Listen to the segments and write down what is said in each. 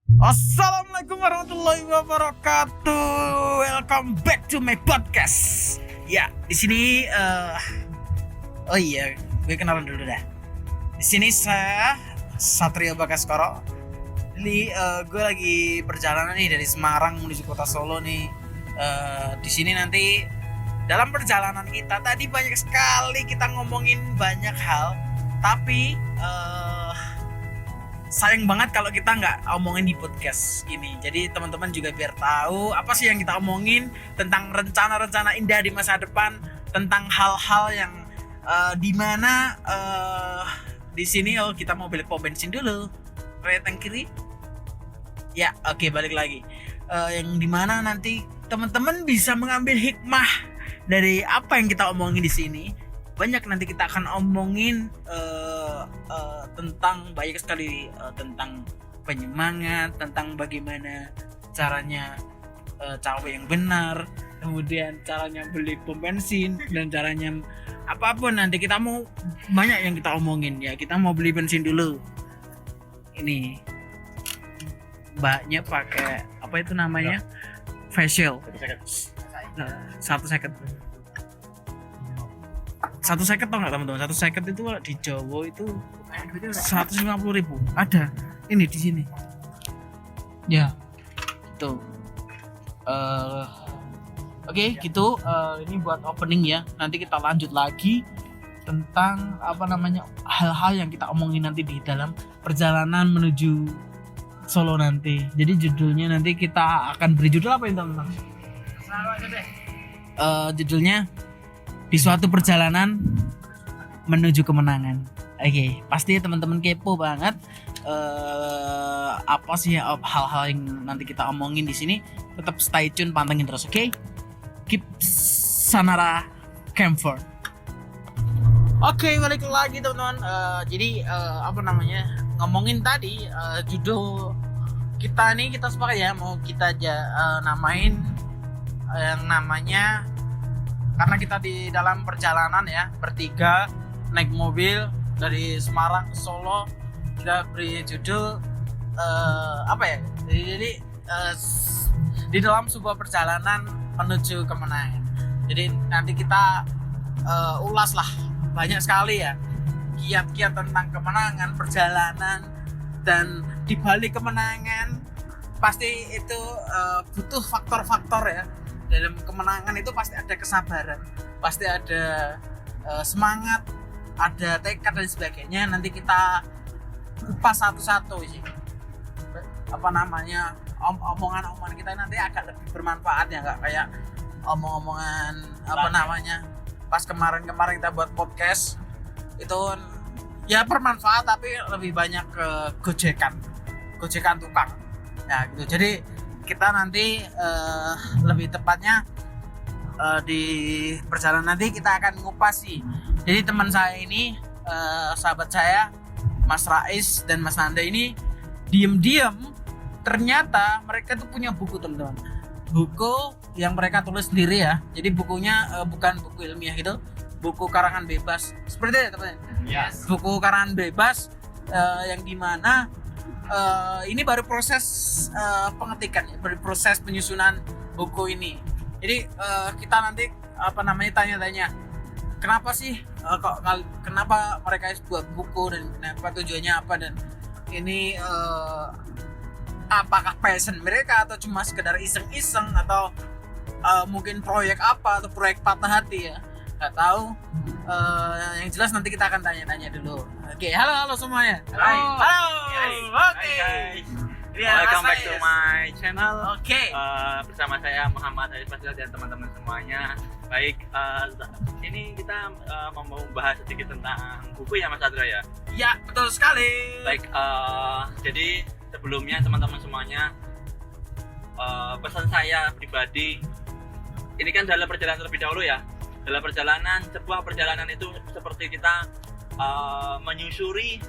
Assalamualaikum warahmatullahi wabarakatuh. Welcome back to my podcast. Ya, di sini oh iya, gue kenalan dulu dah. Di sini saya Satrio Bagaskoro. Ini gue lagi perjalanan nih dari Semarang menuju kota Solo nih. Di sini nanti dalam perjalanan kita tadi banyak sekali kita ngomongin banyak hal, tapi sayang banget kalau kita nggak omongin di podcast ini. Jadi teman-teman juga biar tahu apa sih yang kita omongin tentang rencana-rencana indah di masa depan, tentang hal-hal yang dimana di sini kita mau beli pom bensin dulu, kereta kiri. Ya, oke, balik lagi. Yang dimana nanti teman-teman bisa mengambil hikmah dari apa yang kita omongin di sini. Banyak nanti kita akan omongin tentang banyak sekali tentang penyemangat, tentang bagaimana caranya cewek yang benar, kemudian caranya beli pom bensin, dan caranya apapun nanti kita mau banyak yang kita omongin ya. Kita mau beli bensin dulu. Ini mbaknya pakai apa itu namanya? Facial. 1 second tau nggak teman-teman? 1 second itu di Jawa itu 150.000 ada ini di sini ya itu. Oke, gitu. Ini buat opening ya. Nanti kita lanjut lagi tentang hal-hal yang kita omongin nanti di dalam perjalanan menuju Solo nanti. Jadi judulnya nanti kita akan beri judul apa ini teman-teman? Judulnya di suatu perjalanan menuju kemenangan. Oke, pasti teman-teman kepo banget apa sih hal-hal yang nanti kita omongin di sini. Tetap stay tune, pantengin terus, oke? Keep Sanara Camphor. Oke, balik lagi teman-teman. Jadi ngomongin tadi judul kita nih, kita sepakat ya mau kita namain yang namanya, karena kita di dalam perjalanan ya bertiga naik mobil dari Semarang ke Solo, kita beri judul jadi di dalam sebuah perjalanan menuju kemenangan. Jadi nanti kita ulas lah banyak sekali ya kiat-kiat tentang kemenangan, perjalanan, dan di balik kemenangan pasti itu butuh faktor-faktor ya. Dalam kemenangan itu pasti ada kesabaran, pasti ada semangat, ada tekad dan sebagainya. Nanti kita kupas satu-satu sih. Omongan-omongan kita nanti agak lebih bermanfaat ya, nggak kayak omong-omongan pas kemarin kita buat podcast itu ya bermanfaat tapi lebih banyak ke gojekan tukang ya gitu. Jadi kita nanti lebih tepatnya di perjalanan nanti kita akan ngupas sih. Jadi teman saya ini, sahabat saya Mas Rais dan Mas Nanda ini diam-diam ternyata mereka tuh punya buku teman-teman. Buku yang mereka tulis sendiri ya. Jadi bukunya bukan buku ilmiah gitu, buku karangan bebas. Seperti itu teman-teman. Yes. Buku karangan bebas yang dimana ini baru proses pengetikan, baru proses penyusunan buku ini. Jadi kita nanti tanya-tanya kenapa sih kenapa mereka buat buku dan kenapa tujuannya apa, dan ini apakah passion mereka atau cuma sekedar iseng-iseng atau mungkin proyek apa atau proyek patah hati ya, nggak tahu. Yang jelas nanti kita akan tanya-tanya dulu. Oke, halo semuanya. Halo. Oke. Welcome back to my channel. Oke. Bersama saya Muhammad Arif Fazil dan teman-teman semuanya. Baik, ini kita mau membahas sedikit tentang buku ya Mas Adra ya. Ya, betul sekali. Baik, jadi sebelumnya teman-teman semuanya, pesan saya pribadi, ini kan dalam perjalanan terlebih dahulu ya. Dalam sebuah perjalanan itu seperti kita menyusuri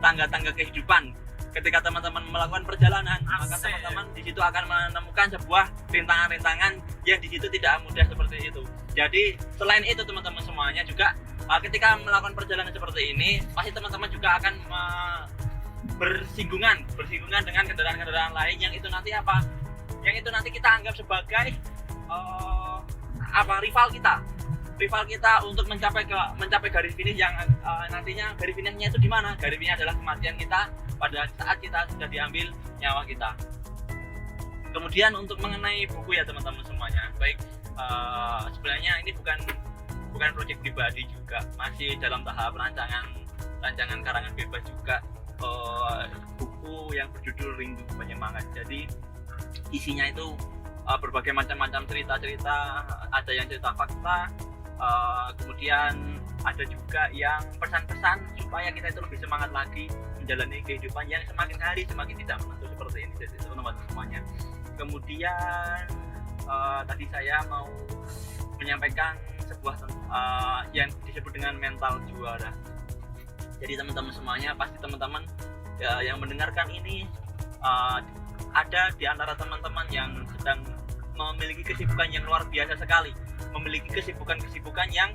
tangga-tangga kehidupan. Ketika teman-teman melakukan perjalanan, maka teman-teman di situ akan menemukan sebuah rintangan-rintangan yang di situ tidak mudah seperti itu. Jadi selain itu teman-teman semuanya juga ketika melakukan perjalanan seperti ini, pasti teman-teman juga akan bersinggungan dengan kendaraan-kendaraan lain yang itu nanti apa? Yang itu nanti kita anggap sebagai rival kita untuk mencapai garis finish yang nantinya garis finishnya itu di mana? Garis finishnya adalah kematian kita pada saat kita sudah diambil nyawa kita. Kemudian untuk mengenai buku ya teman-teman semuanya, baik sebenarnya ini bukan proyek pribadi juga, masih dalam tahap rancangan karangan bebas juga, buku yang berjudul Rindu Penyemangat. Jadi isinya itu berbagai macam cerita, ada yang cerita fakta, kemudian ada juga yang pesan-pesan supaya kita itu lebih semangat lagi menjalani kehidupan yang semakin hari semakin tidak menentu seperti ini. Jadi teman-teman semuanya. Kemudian tadi saya mau menyampaikan sebuah yang disebut dengan mental juara. Jadi teman-teman semuanya, pasti teman-teman yang mendengarkan ini ada di antara teman-teman yang sedang memiliki kesibukan yang luar biasa sekali, memiliki kesibukan yang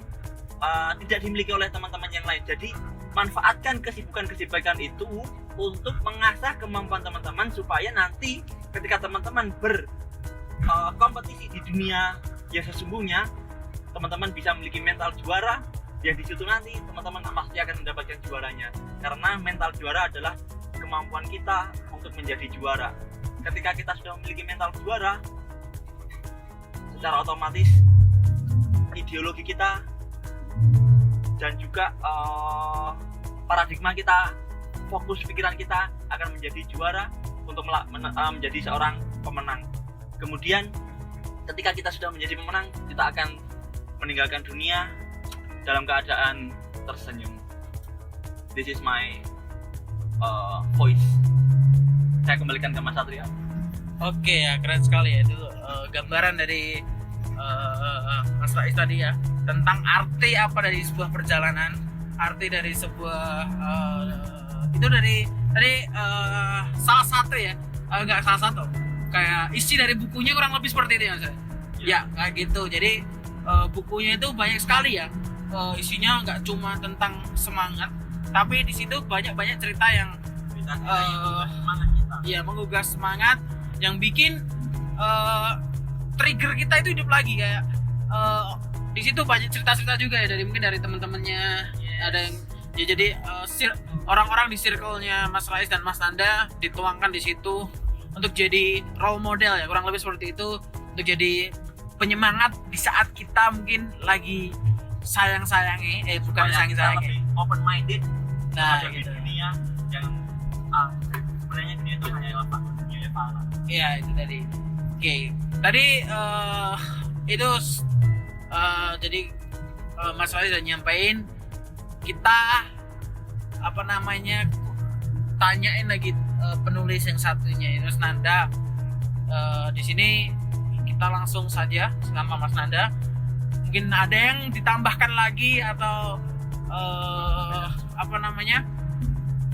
tidak dimiliki oleh teman-teman yang lain. Jadi manfaatkan kesibukan itu untuk mengasah kemampuan teman-teman supaya nanti ketika teman-teman berkompetisi di dunia yang sesungguhnya, teman-teman bisa memiliki mental juara, yang di situ nanti teman-teman pasti akan mendapatkan juaranya. Karena mental juara adalah kemampuan kita untuk menjadi juara. Ketika kita sudah memiliki mental juara, secara otomatis ideologi kita dan juga paradigma kita, fokus pikiran kita akan menjadi juara untuk menjadi seorang pemenang. Kemudian ketika kita sudah menjadi pemenang, kita akan meninggalkan dunia dalam keadaan tersenyum. This is my voice. Saya kembalikan ke Mas Satrio. Oke ya, keren sekali ya itu gambaran dari Mas Rais tadi ya, tentang arti apa dari sebuah perjalanan, arti dari sebuah itu dari salah satu ya, nggak salah satu, kayak isi dari bukunya kurang lebih seperti itu ya Mas. Ya kayak gitu. Jadi bukunya itu banyak sekali ya, isinya nggak cuma tentang semangat, tapi di situ banyak cerita yang ya menggugah semangat, yang bikin trigger kita itu hidup lagi kayak di situ banyak cerita juga ya dari teman-temannya. Ada yang ya, jadi orang-orang di circle-nya Mas Rais dan Mas Nanda dituangkan di situ untuk jadi role model ya, kurang lebih seperti itu, untuk jadi penyemangat di saat kita mungkin lagi sayang-sayangnya, bukan sayang-sayangnya, open minded nah di gitu. dunia yang sebenarnya dunia itu hanya dunia yang parah. Iya itu tadi. Oke, tadi itu jadi Mas Rais udah nyampein, kita tanyain lagi penulis yang satunya itu Mas Nanda. Di sini kita langsung saja sama Mas Nanda. Mungkin ada yang ditambahkan lagi atau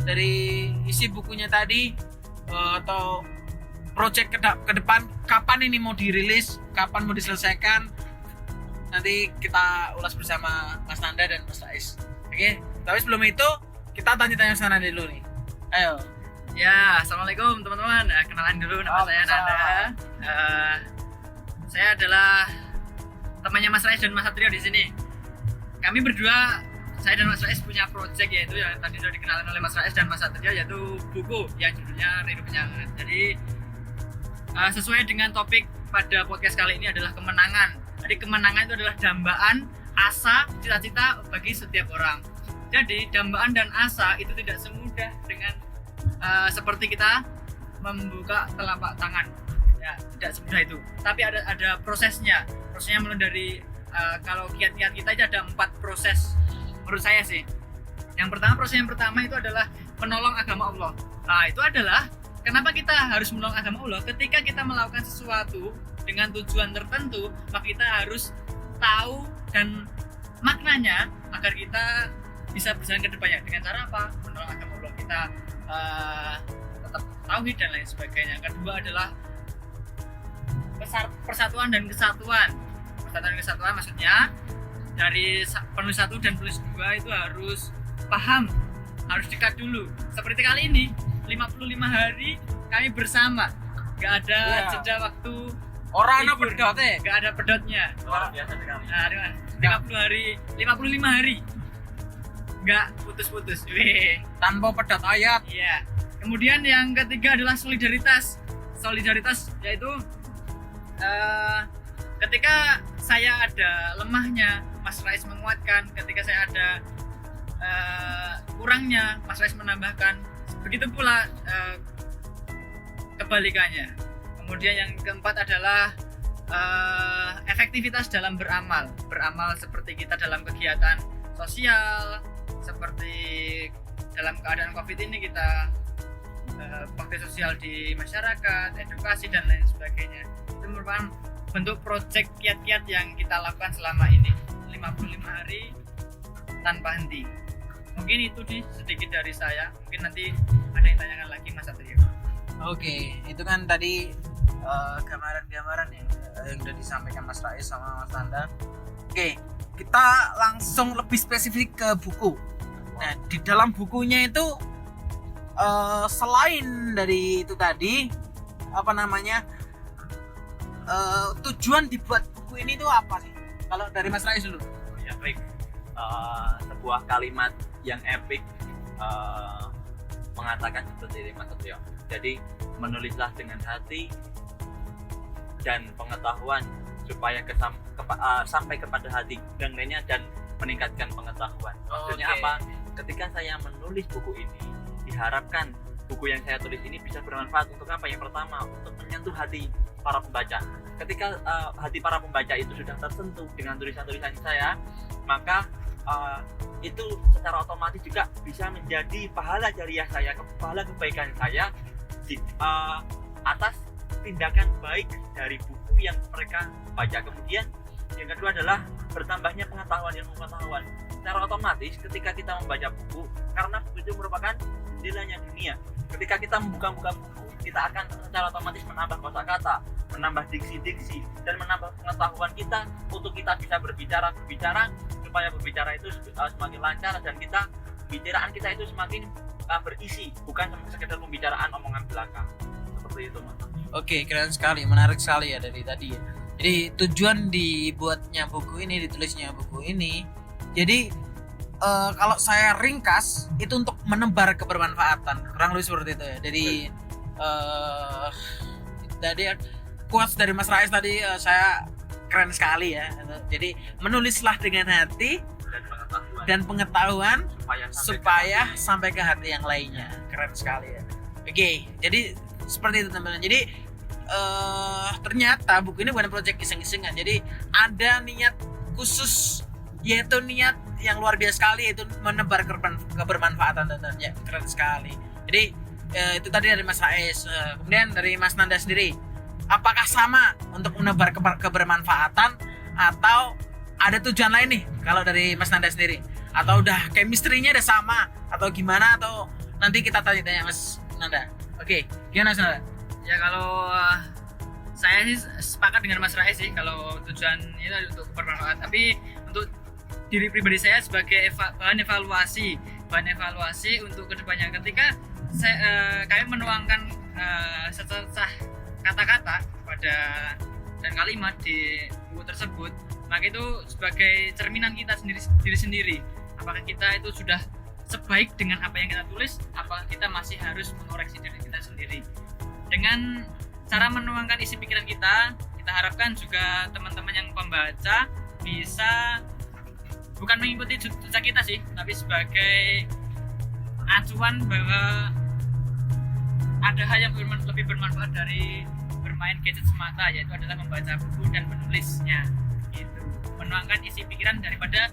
dari isi bukunya tadi, atau project ke depan, kapan ini mau dirilis, kapan mau diselesaikan, nanti kita ulas bersama Mas Nanda dan Mas Rais. Oke, tapi sebelum itu kita tanya-tanya Mas Nanda dulu nih. Ayo. Ya, assalamualaikum teman-teman. Kenalan dulu, nama saya Nanda. Saya adalah temannya Mas Rais dan Mas Satrio di sini. Kami berdua, saya dan Mas Rais punya project, yaitu yang tadi sudah dikenalkan oleh Mas Rais dan Mas Satrio, yaitu buku yang judulnya Rindu Penyemangat. Jadi sesuai dengan topik pada podcast kali ini adalah kemenangan. Jadi kemenangan itu adalah dambaan, asa, cita-cita bagi setiap orang. Jadi dambaan dan asa itu tidak semudah dengan seperti kita membuka telapak tangan. Ya, tidak semudah itu. Tapi ada prosesnya. Prosesnya mulai dari kalau kiat-kiat kita itu ada 4 proses menurut saya sih. Proses yang pertama itu adalah menolong agama Allah. Nah, itu adalah kenapa kita harus menolong agama Allah. Ketika kita melakukan sesuatu dengan tujuan tertentu, maka kita harus tahu dan maknanya agar kita bisa berjalan ke depannya. Dengan cara apa? Menolong agama Allah. Kita tetap tauhid dan lain sebagainya. Kedua adalah persatuan dan kesatuan. Persatuan dan kesatuan maksudnya dari penulis 1 dan penulis 2 itu harus paham, harus dekat dulu. Seperti kali ini 55 hari kami bersama. Gak ada Iya. jeda waktu, Orang ana libur. pedote. Gak ada pedotnya. Luar biasa sekali. Nah, 55 hari nggak putus-putus. Wih. Tanpa pedot ayat. Iya. Kemudian yang ketiga adalah solidaritas. Solidaritas yaitu ketika saya ada lemahnya, Mas Rais menguatkan. Ketika saya ada kurangnya, Mas Rais menambahkan. Begitu pula kebalikannya. Kemudian yang keempat adalah efektivitas dalam beramal. Beramal seperti kita dalam kegiatan sosial, seperti dalam keadaan COVID ini kita bakti sosial di masyarakat, edukasi dan lain sebagainya. Itu merupakan bentuk proyek kiat-kiat yang kita lakukan selama ini 55 hari tanpa henti. Mungkin itu sedikit dari saya. Mungkin nanti ada yang tanyakan lagi Mas Satrio. Oke, itu kan tadi gambaran-gambaran yang udah disampaikan Mas Rais sama Mas Nanda. Oke, kita langsung lebih spesifik ke buku. Nah, di dalam bukunya itu selain dari itu tadi apa namanya tujuan dibuat buku ini tuh apa sih? Kalau dari Mas Rais dulu. Ya, baik. Sebuah kalimat yang epic mengatakan seperti ini Mas Satrio. Jadi menulislah dengan hati dan pengetahuan supaya sampai kepada hati dan lainnya dan meningkatkan pengetahuan. Maksudnya Oke. apa? Ketika saya menulis buku ini, diharapkan buku yang saya tulis ini bisa bermanfaat untuk apa? Yang pertama, untuk menyentuh hati para pembaca. Ketika hati para pembaca itu sudah tersentuh dengan tulisan-tulisan saya, maka itu secara otomatis juga bisa menjadi pahala jariah saya, pahala kebaikan saya di atas tindakan baik dari buku yang mereka baca. Kemudian yang kedua adalah bertambahnya pengetahuan. Secara otomatis ketika kita membaca buku, karena buku itu merupakan jendelanya dunia, ketika kita membuka buku, kita akan secara otomatis menambah kosakata, menambah diksi-diksi, dan menambah pengetahuan kita untuk kita bisa berbicara supaya berbicara itu semakin lancar dan pembicaraan kita itu semakin berisi, bukan sekedar pembicaraan omongan belaka. Seperti itu, Mas. Oke, keren sekali, menarik sekali ya dari tadi ya. Jadi tujuan dibuatnya buku ini, ditulisnya buku ini. Jadi kalau saya ringkas itu untuk menebar kebermanfaatan, kurang lebih seperti itu ya. Jadi quotes dari Mas Rais tadi saya keren sekali ya. Jadi menulislah dengan hati dan pengetahuan supaya sampai ke hati yang lainnya. Keren sekali ya. Oke, jadi seperti itu teman-teman. Jadi ternyata buku ini bukan proyek iseng-isengan. Jadi ada niat khusus, yaitu niat yang luar biasa sekali, yaitu menebar kebermanfaatan tentunya. Keren sekali. Jadi itu tadi dari Mas Rais. Kemudian dari Mas Nanda sendiri, apakah sama untuk menebar kebermanfaatan atau ada tujuan lain nih kalau dari Mas Nanda sendiri? Atau udah chemistry-nya udah sama atau gimana, atau nanti kita tanya-tanya Mas Nanda. Oke, gimana Mas Nanda? Ya kalau saya sih sepakat dengan Mas Rais sih kalau tujuan itu untuk bermanfaat. Tapi untuk diri pribadi saya sebagai bahan evaluasi untuk kedepannya, ketika kami menuangkan sececah kata-kata pada dan kalimat di buku tersebut, maka itu sebagai cerminan kita diri sendiri. Apakah kita itu sudah sebaik dengan apa yang kita tulis? Apakah kita masih harus mengoreksi diri kita sendiri? Dengan cara menuangkan isi pikiran kita harapkan juga teman-teman yang pembaca bisa bukan mengikuti jejak kita sih, tapi sebagai acuan bahwa ada hal yang lebih bermanfaat dari bermain gadget semata, yaitu adalah membaca buku dan menulisnya. Gitu. Menuangkan isi pikiran daripada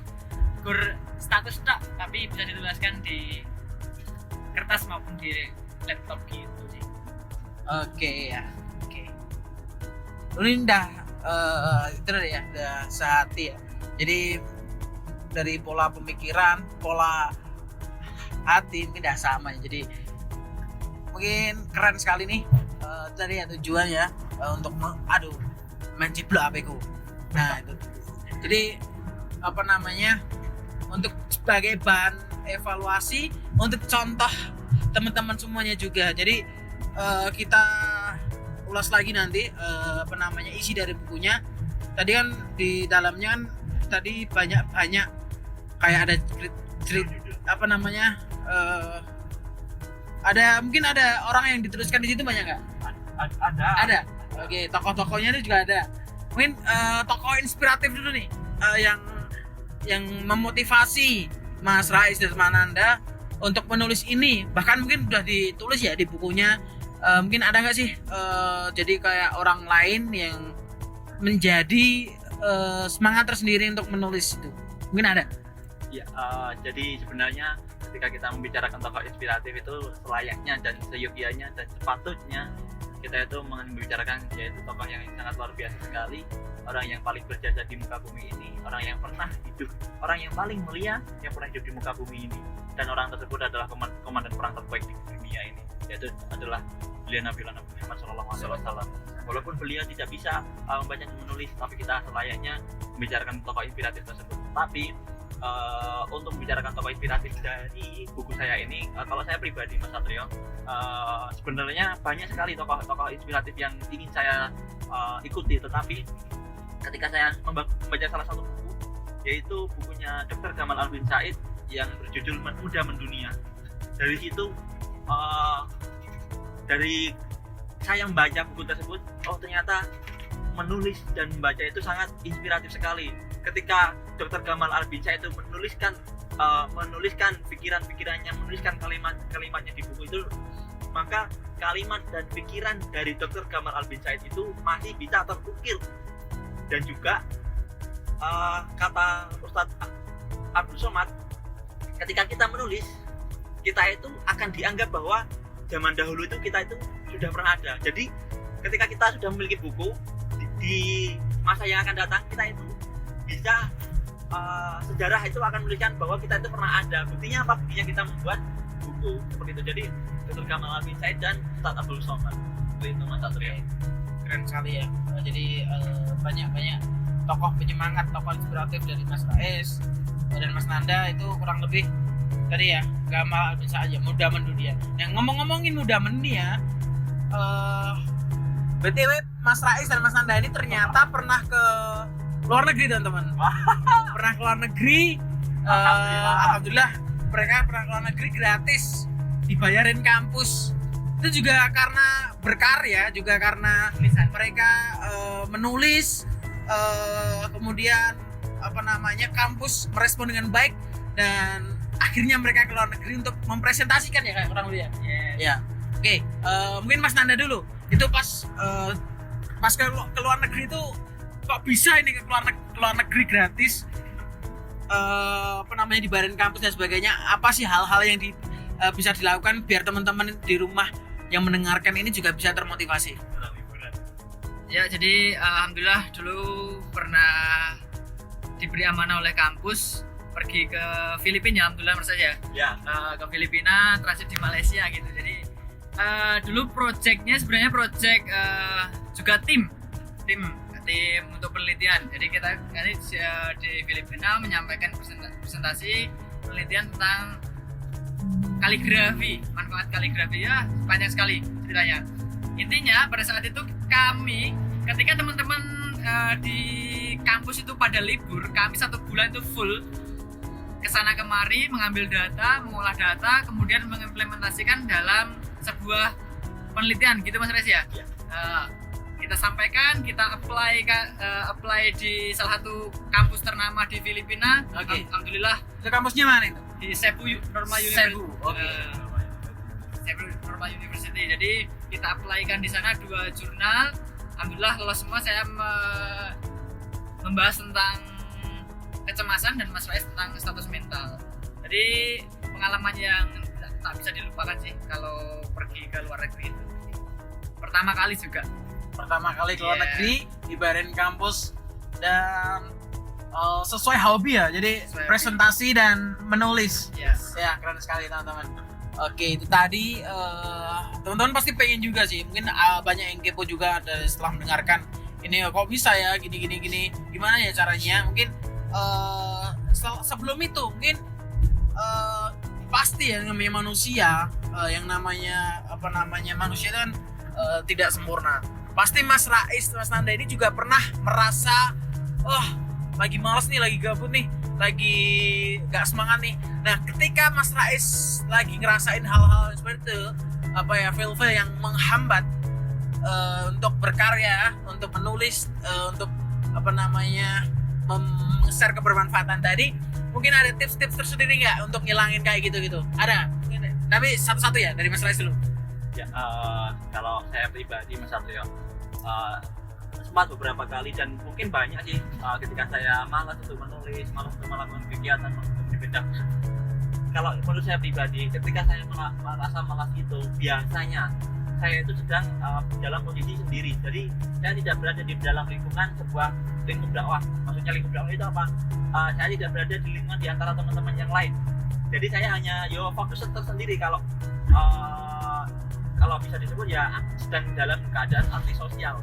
status tak, tapi bisa dituliskan di kertas maupun di laptop gitu sih. Oke ya, oke. Ini itu ya, udah sehati ya. Jadi dari pola pemikiran, pola hati ini udah sama ya. Jadi mungkin keren sekali nih tadi ya tujuannya untuk menciplak apiku. Nah itu. Jadi apa namanya, untuk sebagai bahan evaluasi, untuk contoh teman-teman semuanya juga. Jadi kita ulas lagi nanti isi dari bukunya. Tadi kan di dalamnya kan tadi banyak kayak ada mungkin ada orang yang diteruskan di situ banyak nggak? Ada. Oke, tokoh-tokohnya itu juga ada. Mungkin tokoh inspiratif dulu nih yang memotivasi Mas Rais dan Mas Nanda untuk menulis ini. Bahkan mungkin udah ditulis ya di bukunya. Mungkin ada nggak sih jadi kayak orang lain yang menjadi semangat tersendiri untuk menulis itu? Mungkin ada. Ya, jadi sebenarnya ketika kita membicarakan tokoh inspiratif itu selayaknya dan seyogianya dan sepatutnya kita itu membicarakan yaitu tokoh yang sangat luar biasa sekali, orang yang paling berjasa di muka bumi ini, orang yang pernah hidup, orang yang paling mulia yang pernah hidup di muka bumi ini, dan orang tersebut adalah komandan perang terbaik di dunia ini, yaitu adalah beliau Nabi Muhammad SAW. Walaupun beliau tidak bisa membaca dan menulis, tapi kita selayaknya membicarakan tokoh inspiratif tersebut. Tapi untuk membicarakan tokoh inspiratif dari buku saya ini, kalau saya pribadi Mas Satrio, sebenarnya banyak sekali tokoh-tokoh inspiratif yang ingin saya ikuti, tetapi ketika saya membaca salah satu buku, yaitu bukunya Dr. Gamal Albin Said yang berjudul Muda Mendunia. Dari situ dari saya membaca buku tersebut, ternyata menulis dan membaca itu sangat inspiratif sekali. Ketika Dr. Gamal Albin Said itu menuliskan pikiran-pikirannya, menuliskan kalimat-kalimatnya di buku itu, maka kalimat dan pikiran dari Dr. Gamal Albin Said itu masih bisa terukir. Dan juga kata Ustadz Abdul Somad, ketika kita menulis, kita itu akan dianggap bahwa zaman dahulu itu kita itu sudah pernah ada. Jadi ketika kita sudah memiliki buku, di masa yang akan datang kita itu bisa sejarah itu akan menuliskan bahwa kita itu pernah ada. Buktinya apa? Buktinya kita membuat buku seperti itu. Jadi Dr. Gamal Albin Said dan Ustadz Abdul Somad itu Mas Satrio. Keren sekali ya. Jadi banyak tokoh penyemangat, tokoh inspiratif dari Mas Rais dan Mas Nanda itu kurang lebih tadi ya, Gamal Albin Said aja, Muda Mendunia. Yang ngomongin Muda Mendunia, BTW Mas Rais dan Mas Nanda ini ternyata pernah ke luar negeri, teman-teman. Pernah ke luar negeri. Alhamdulillah mereka pernah ke luar negeri gratis, dibayarin kampus. Itu juga karena berkarya, juga karena mereka menulis, kemudian kampus merespon dengan baik, dan akhirnya mereka ke luar negeri untuk mempresentasikan ya, kayak kurang lebih ya. Ya. Oke, mungkin Mas Nanda dulu. Itu pas ke luar negeri itu kok bisa ini ke luar negeri gratis, dibayarin kampus dan sebagainya. Apa sih hal-hal yang bisa dilakukan biar teman-teman di rumah yang mendengarkan ini juga bisa termotivasi? Ya, jadi alhamdulillah dulu pernah diberi amanah oleh kampus pergi ke Filipina, alhamdulillah menurut saya. Ya. Ke Filipina, transit di Malaysia gitu. Jadi dulu projectnya sebenarnya juga tim untuk penelitian. Jadi kita di Filipina menyampaikan presentasi penelitian tentang kaligrafi, manfaat kaligrafi. Ya, panjang sekali ceritanya. Intinya pada saat itu kami, ketika teman-teman di kampus itu pada libur, kami 1 bulan itu full kesana kemari mengambil data, mengolah data, kemudian mengimplementasikan dalam sebuah penelitian gitu Mas Res ya. Kita sampaikan, kita apply di salah satu kampus ternama di Filipina. Alhamdulillah. Itu kampusnya mana itu? Di Cebu Normal University. Cebu Normal University. Jadi kita apply-kan di sana 2 jurnal. Alhamdulillah lolos semua. Saya membahas tentang kecemasan dan Mas Rais tentang status mental. Jadi pengalaman yang tak bisa dilupakan sih kalau pergi ke luar negeri itu. Pertama kali ke luar negeri, dibayarin kampus, dan sesuai hobi ya, jadi presentasi dan menulis. Yes. Ya, keren sekali teman-teman. Oke, itu tadi teman-teman pasti pengen juga sih, mungkin banyak yang kepo juga setelah mendengarkan ini, kok bisa ya gini, gimana ya caranya. Mungkin sebelum itu mungkin pasti ya namanya manusia, yang namanya manusia itu kan tidak sempurna. Pasti Mas Rais, Mas Nanda ini juga pernah merasa lagi malas nih, lagi gabut nih, lagi gak semangat nih. Nah, ketika Mas Rais lagi ngerasain hal-hal seperti itu, feel-feel yang menghambat untuk berkarya, untuk menulis, untuk share kebermanfaatan tadi, mungkin ada tips-tips tersendiri nggak untuk ngilangin kayak gitu? Ada? Tapi satu-satu ya, dari Mas Rais dulu. Ya, kalau saya pribadi Mas Satrio, sempat beberapa kali dan mungkin banyak sih ketika saya malas untuk menulis, malas untuk melakukan kegiatan untuk berbeda. Kalau menurut saya pribadi, ketika saya merasa malas itu, biasanya saya itu sedang dalam kondisi sendiri. Jadi saya tidak berada di dalam lingkungan sebuah lingkup dakwah. Maksudnya lingkup dakwah itu apa? Saya tidak berada di lingkungan di antara teman-teman yang lain. Jadi saya hanya fokus tersendiri. Kalau bisa disebut ya sedang dalam keadaan antisosial.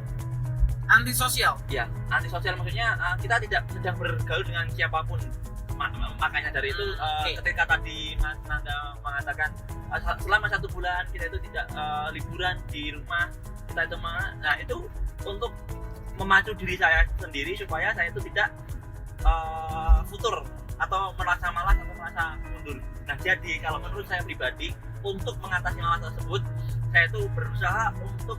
Antisosial? Ya, antisosial maksudnya kita tidak sedang bergaul dengan siapapun. Makanya dari itu ketika tadi Mas Nanda mengatakan selama 1 bulan kita itu tidak liburan di rumah, kita itu itu untuk memacu diri saya sendiri supaya saya itu tidak futur atau merasa malas atau merasa mundur. Nah, jadi kalau menurut saya pribadi, untuk mengatasi malas tersebut, saya itu berusaha untuk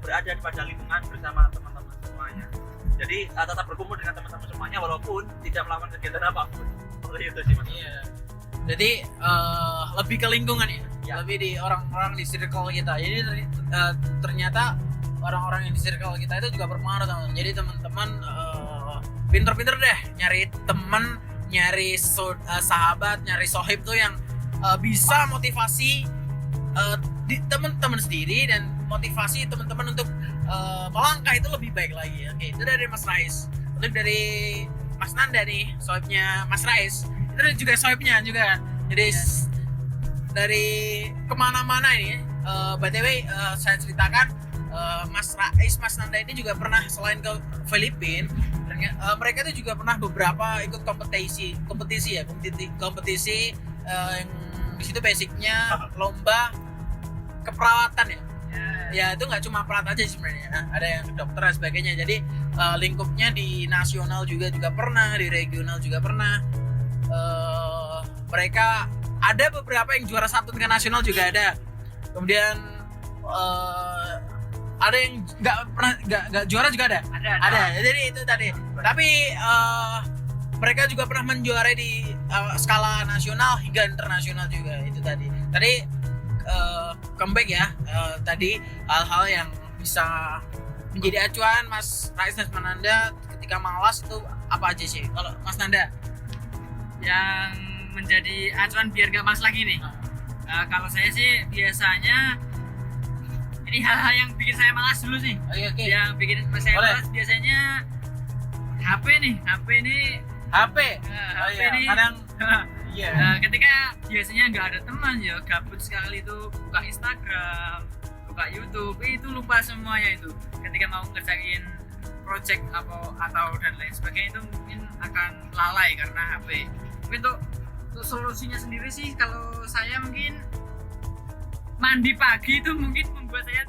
berada pada lingkungan bersama teman-teman semuanya. Jadi tetap berkumpul dengan teman-teman semuanya walaupun tidak melakukan kegiatan apapun. Seperti itu sih Mas. Iya. Jadi lebih ke lingkungan ya. Lebih di orang-orang di circle kita. Jadi ternyata orang-orang yang di circle kita itu juga berpengaruh, teman-teman. Jadi teman-teman pinter-pinter deh nyari teman, nyari sahabat, nyari sohib tuh yang bisa motivasi di teman-teman sendiri dan motivasi teman-teman untuk melangkah itu lebih baik lagi. Oke, itu dari Mas Rais. Untuk dari Mas Nanda nih, sohibnya Mas Rais, itu juga sohibnya juga. Jadi dari kemana-mana ini, btw saya ceritakan, Mas Rais, Mas Nanda ini juga pernah selain ke Filipina, mereka itu juga pernah beberapa ikut kompetisi yang di situ basicnya lomba keperawatan ya. Ya itu nggak cuma perawat aja sebenarnya, ada yang dokter dan sebagainya. Jadi lingkupnya di nasional juga pernah, di regional juga pernah. Mereka ada beberapa yang juara 1 tingkat nasional juga ada. Kemudian ada yang nggak juara juga ada. Jadi itu tadi. Tapi mereka juga pernah menjuarai di skala nasional hingga internasional juga. Itu tadi comeback ya, tadi hal-hal yang bisa menjadi acuan Mas Rais dan Mas Nanda ketika malas itu apa aja sih? Kalau Mas Nanda yang menjadi acuan biar gak malas lagi nih. Kalau saya sih biasanya ini hal-hal yang bikin saya malas dulu sih. Oke. Yang bikin saya malas biasanya HP nih. HP ini kadang iya. Ketika biasanya nggak ada teman ya, gabut sekali itu buka Instagram, buka YouTube, itu lupa semuanya itu. Ketika mau ngerjain project atau dan lain sebagainya itu mungkin akan lalai karena HP. Mungkin untuk solusinya sendiri sih, kalau saya mungkin mandi pagi itu mungkin membuat saya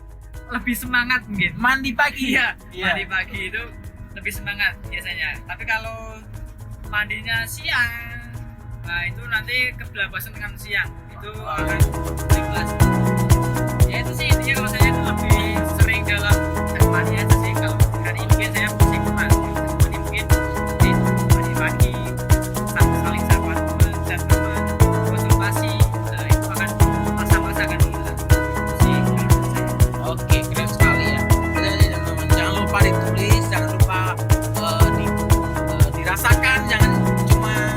lebih semangat mungkin. Mandi pagi? Iya. Mandi pagi itu lebih semangat biasanya. Tapi kalau mandinya siang, nah itu nanti kebelabasan dengan siang itu akan bebas. Ya itu sih intinya, kalau saya itu lebih sering dalam mandi aja sih. Kalau hari ini mungkin saya pusing mandi mungkin mandi pagi, saling sapa teman dan teman, konsultasi, itu akan masa-masa akan hilang. Itu sih kalau saya. Oke, keren sekali ya. Jadi teman-teman jangan lupa ditulis, jangan lupa dirasakan, jangan cuma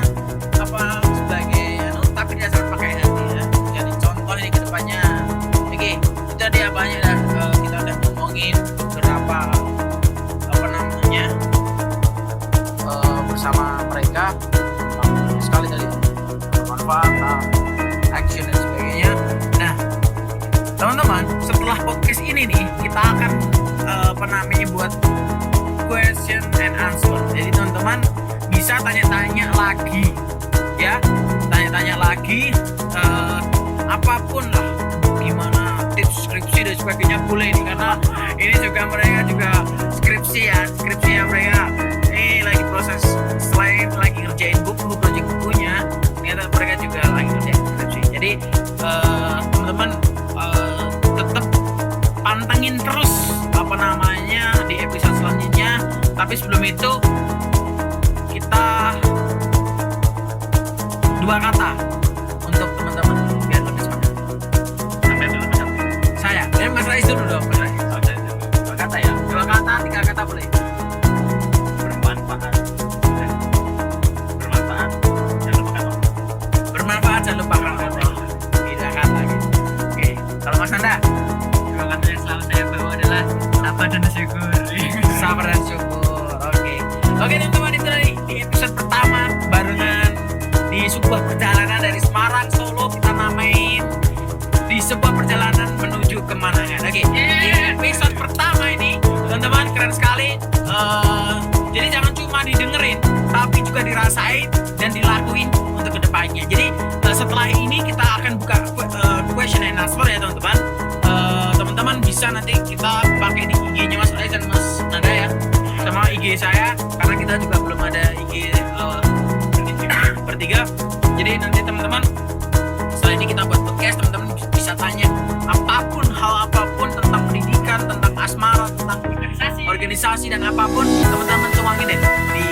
tapi dasar pakai hati ya. Jadi contoh ini ke depannya. Oke, itu dia banyak dah. Kita udah ngomongin beberapa bersama mereka. Sekali tadi bermanfaat, action dan sebagainya. Nah, teman-teman, setelah podcast ini nih, kita akan buat question and answer. Jadi teman-teman bisa tanya-tanya lagi ya, tanya-tanya lagi lagi apapun lah, gimana tips skripsi dan sebagainya boleh nih, karena ini juga mereka juga skripsinya mereka ini lagi proses, selain lagi ngerjain buku project bukunya, ternyata mereka juga lagi ngerjain skripsi. Jadi teman-teman tetap pantengin terus apa namanya di episode selanjutnya. Tapi sebelum itu kita dua kata untuk teman-teman biar lebih semangat. Sampai dulu Mas Satrio. Saya, Mas Rais dulu dong, Mas Rais. Oke, dua kata ya. 2 kata, 3 kata boleh. Bermanfaat. Bermanfaat. Jangan lupakan Allah. Bermanfaat, jangan lupa kata. 3 kata gitu. Oke, kalau Mas Nanda, 2 kata yang selalu saya bawa adalah sabar dan syukur. sabar dan syukur. Oke teman-teman, itu tadi di episode pertama barengan di sebuah perjalanan dari Semarang Solo, kita namain di sebuah perjalanan menuju kemanangan. Oke, di episode pertama ini teman-teman keren sekali. Jadi jangan cuma didengerin, tapi juga dirasain dan dilakuin untuk kedepannya. Jadi setelah ini kita akan buka question and answer ya teman-teman. Teman-teman bisa nanti kita pakai di IG-nya Mas Rais dan Mas Nanda ya, sama IG saya, karena kita juga belum ada IG bertiga. Jadi nanti teman-teman setelah ini kita buat podcast, teman-teman bisa tanya hal apapun tentang pendidikan, tentang asmara, tentang organisasi dan apapun, teman-teman tuangin deh di